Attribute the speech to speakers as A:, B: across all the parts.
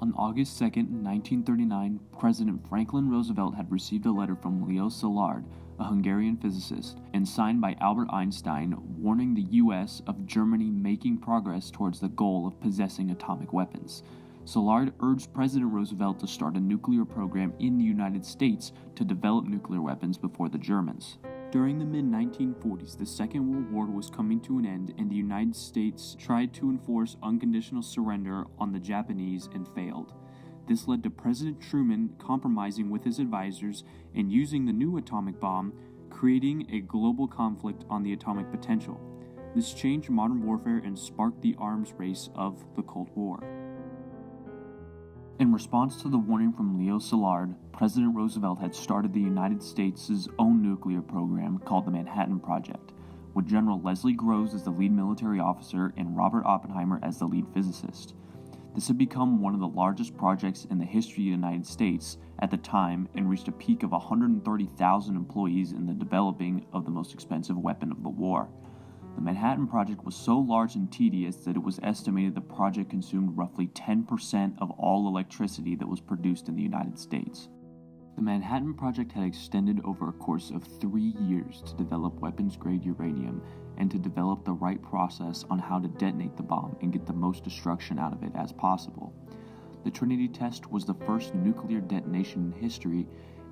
A: On August 2, 1939, President Franklin Roosevelt had received a letter from Leo Szilard, a Hungarian physicist, and signed by Albert Einstein, warning the U.S. of Germany making progress towards the goal of possessing atomic weapons. Szilard urged President Roosevelt to start a nuclear program in the United States to develop nuclear weapons before the Germans. During the mid-1940s, the Second World War was coming to an end, and the United States tried to enforce unconditional surrender on the Japanese and failed. This led to President Truman compromising with his advisors and using the new atomic bomb, creating a global conflict on the atomic potential. This changed modern warfare and sparked the arms race of the Cold War. In response to the warning from Leo Szilard, President Roosevelt had started the United States' own nuclear program called the Manhattan Project, with General Leslie Groves as the lead military officer and Robert Oppenheimer as the lead physicist. This had become one of the largest projects in the history of the United States at the time and reached a peak of 130,000 employees in the developing of the most expensive weapon of the war. The Manhattan Project was so large and tedious that it was estimated the project consumed roughly 10% of all electricity that was produced in the United States. The Manhattan Project had extended over a course of 3 years to develop weapons-grade uranium and to develop the right process on how to detonate the bomb and get the most destruction out of it as possible. The Trinity test was the first nuclear detonation in history,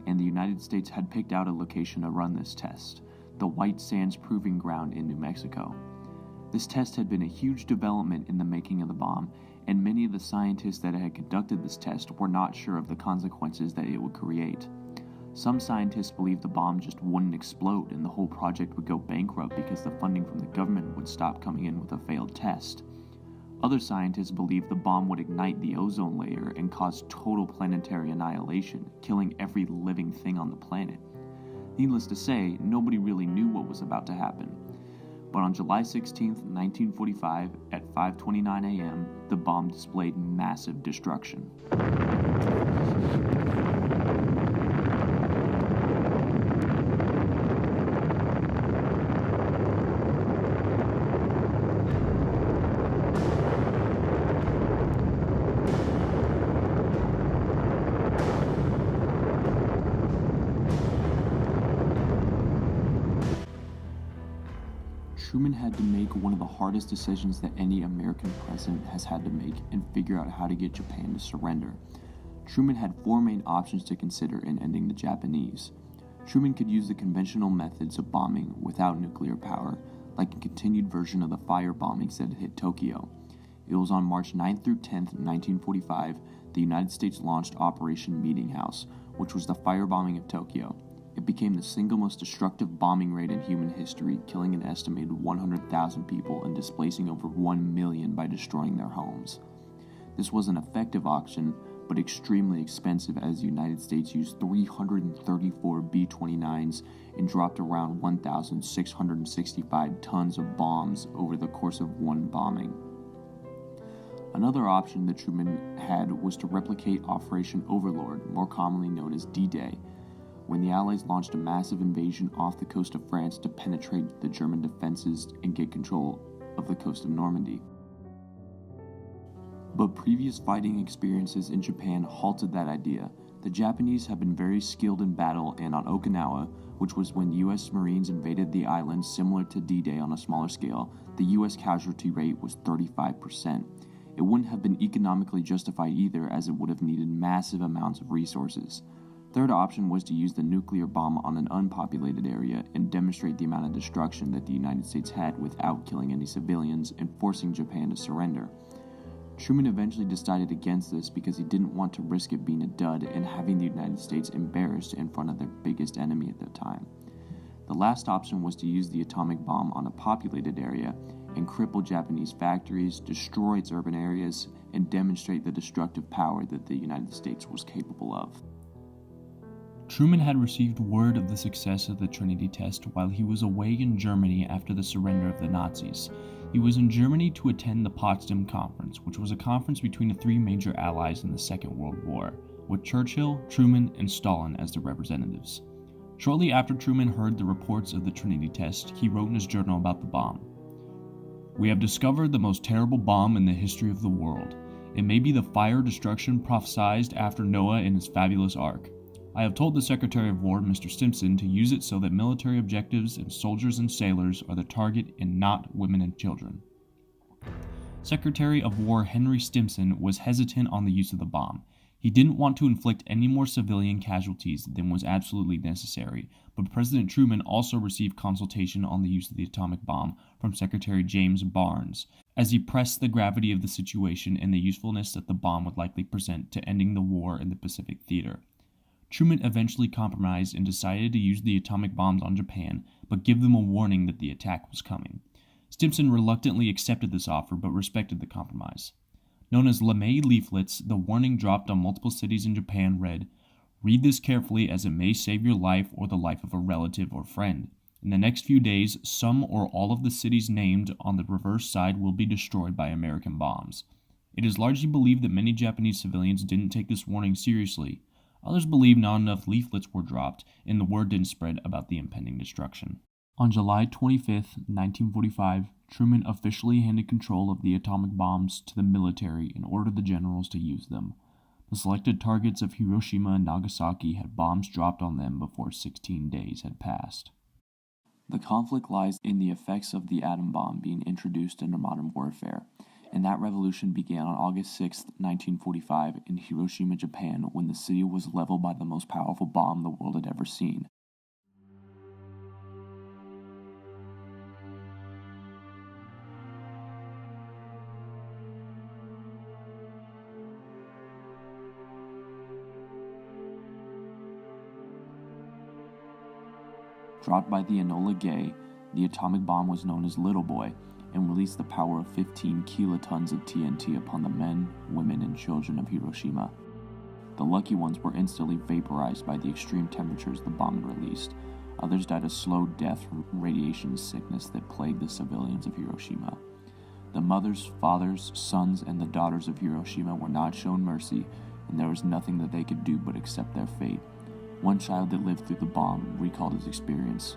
A: and the United States had picked out a location to run this test, the White Sands Proving Ground in New Mexico. This test had been a huge development in the making of the bomb, and many of the scientists that had conducted this test were not sure of the consequences that it would create. Some scientists believed the bomb just wouldn't explode and the whole project would go bankrupt because the funding from the government would stop coming in with a failed test. Other scientists believed the bomb would ignite the ozone layer and cause total planetary annihilation, killing every living thing on the planet. Needless to say, nobody really knew what was about to happen. But on July 16, 1945, at 5:29 a.m., the bomb displayed massive destruction. Truman had to make one of the hardest decisions that any American president has had to make and figure out how to get Japan to surrender. Truman had 4 main options to consider in ending the Japanese. Truman could use the conventional methods of bombing without nuclear power, like a continued version of the fire bombings that had hit Tokyo. It was on March 9th through 10th, 1945, the United States launched Operation Meeting House, which was the firebombing of Tokyo. It became the single most destructive bombing raid in human history, killing an estimated 100,000 people and displacing over 1 million by destroying their homes. This was an effective option, but extremely expensive, as the United States used 334 B-29s and dropped around 1,665 tons of bombs over the course of one bombing. Another option that Truman had was to replicate Operation Overlord, more commonly known as D-Day, when the Allies launched a massive invasion off the coast of France to penetrate the German defenses and get control of the coast of Normandy. But previous fighting experiences in Japan halted that idea. The Japanese had been very skilled in battle, and on Okinawa, which was when U.S. Marines invaded the island similar to D-Day on a smaller scale, the U.S. casualty rate was 35%. It wouldn't have been economically justified either, as it would have needed massive amounts of resources. Third option was to use the nuclear bomb on an unpopulated area and demonstrate the amount of destruction that the United States had without killing any civilians and forcing Japan to surrender. Truman eventually decided against this because he didn't want to risk it being a dud and having the United States embarrassed in front of their biggest enemy at the time. The last option was to use the atomic bomb on a populated area and cripple Japanese factories, destroy its urban areas, and demonstrate the destructive power that the United States was capable of. Truman had received word of the success of the Trinity test while he was away in Germany after the surrender of the Nazis. He was in Germany to attend the Potsdam Conference, which was a conference between the 3 major allies in the Second World War, with Churchill, Truman, and Stalin as the representatives. Shortly after Truman heard the reports of the Trinity test, he wrote in his journal about the bomb. "We have discovered the most terrible bomb in the history of the world.
B: It may be the fire destruction prophesied after Noah and his fabulous ark. I have told the Secretary of War, Mr. Stimson, to use it so that military objectives and soldiers and sailors are the target and not women and children. Secretary of War Henry Stimson was hesitant on the use of the bomb. He didn't want to inflict any more civilian casualties than was absolutely necessary, but President Truman also received consultation on the use of the atomic bomb from Secretary James Barnes, as he pressed the gravity of the situation and the usefulness that the bomb would likely present to ending the war in the Pacific theater. Truman eventually compromised and decided to use the atomic bombs on Japan, but give them a warning that the attack was coming. Stimson reluctantly accepted this offer, but respected the compromise. Known as LeMay leaflets, the warning dropped on multiple cities in Japan read, "Read this carefully as it may save your life or the life of a relative or friend. In the next few days, some or all of the cities named on the reverse side will be destroyed by American bombs." It is largely believed that many Japanese civilians didn't take this warning seriously. Others believe not enough leaflets were dropped, and the word didn't spread about the impending destruction. On July 25, 1945, Truman officially handed control of the atomic bombs to the military and ordered the generals to use them. The selected targets of Hiroshima and Nagasaki had bombs dropped on them before 16 days had passed. The conflict lies in the effects of the atom bomb being introduced into modern warfare, and that revolution began on August 6, 1945, in Hiroshima, Japan, when the city was leveled by the most powerful bomb the world had ever seen. Dropped by the Enola Gay, the atomic bomb was known as Little Boy and released the power of 15 kilotons of TNT upon the men, women, and children of Hiroshima. The lucky ones were instantly vaporized by the extreme temperatures the bomb had released. Others died a slow death from radiation sickness that plagued the civilians of Hiroshima. The mothers, fathers, sons, and the daughters of Hiroshima were not shown mercy, and there was nothing that they could do but accept their fate. One child that lived through the bomb recalled his experience.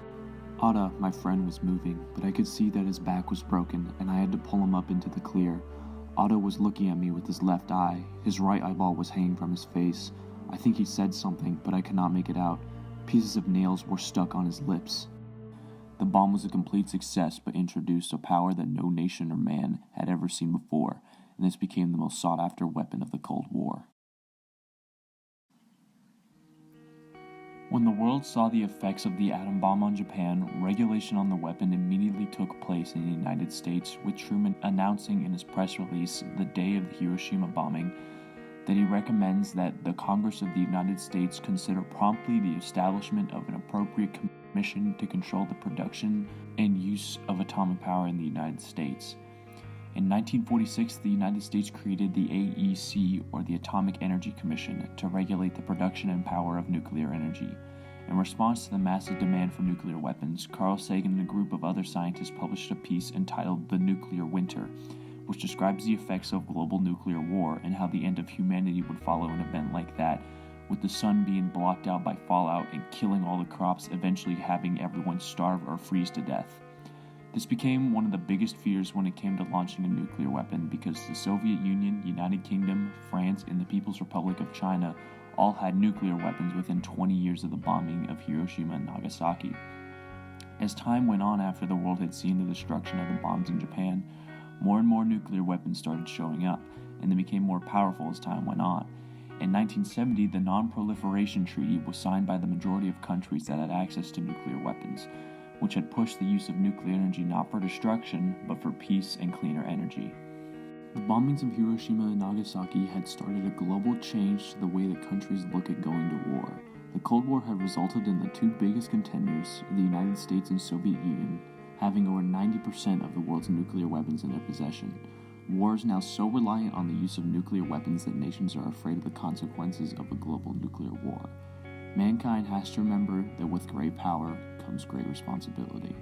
B: Ada, my friend, was moving, but I could see that his back was broken, and I had to pull him up into the clear. Ada was looking at me with his left eye. His right eyeball was hanging from his face. I think he said something, but I could not make it out. Pieces of nails were stuck on his lips. The bomb was a complete success, but introduced a power that no nation or man had ever seen before, and this became the most sought-after weapon of the Cold War. When the world saw the effects of the atom bomb on Japan, regulation on the weapon immediately took place in the United States, with Truman announcing in his press release the day of the Hiroshima bombing that he recommends that the Congress of the United States consider promptly the establishment of an appropriate commission to control the production and use of atomic power in the United States. In 1946, the United States created the AEC, or the Atomic Energy Commission, to regulate the production and power of nuclear energy. In response to the massive demand for nuclear weapons, Carl Sagan and a group of other scientists published a piece entitled "The Nuclear Winter," which describes the effects of global nuclear war and how the end of humanity would follow an event like that, with the sun being blocked out by fallout and killing all the crops, eventually having everyone starve or freeze to death. This became one of the biggest fears when it came to launching a nuclear weapon, because the Soviet Union, United Kingdom, France, and the People's Republic of China all had nuclear weapons within 20 years of the bombing of Hiroshima and Nagasaki. As time went on after the world had seen the destruction of the bombs in Japan, more and more nuclear weapons started showing up, and they became more powerful as time went on. In 1970, the Non-Proliferation Treaty was signed by the majority of countries that had access to nuclear weapons, which had pushed the use of nuclear energy not for destruction, but for peace and cleaner energy. The bombings of Hiroshima and Nagasaki had started a global change to the way that countries look at going to war. The Cold War had resulted in the two biggest contenders, the United States and Soviet Union, having over 90% of the world's nuclear weapons in their possession. War is now so reliant on the use of nuclear weapons that nations are afraid of the consequences of a global nuclear war. Mankind has to remember that with great power comes great responsibility.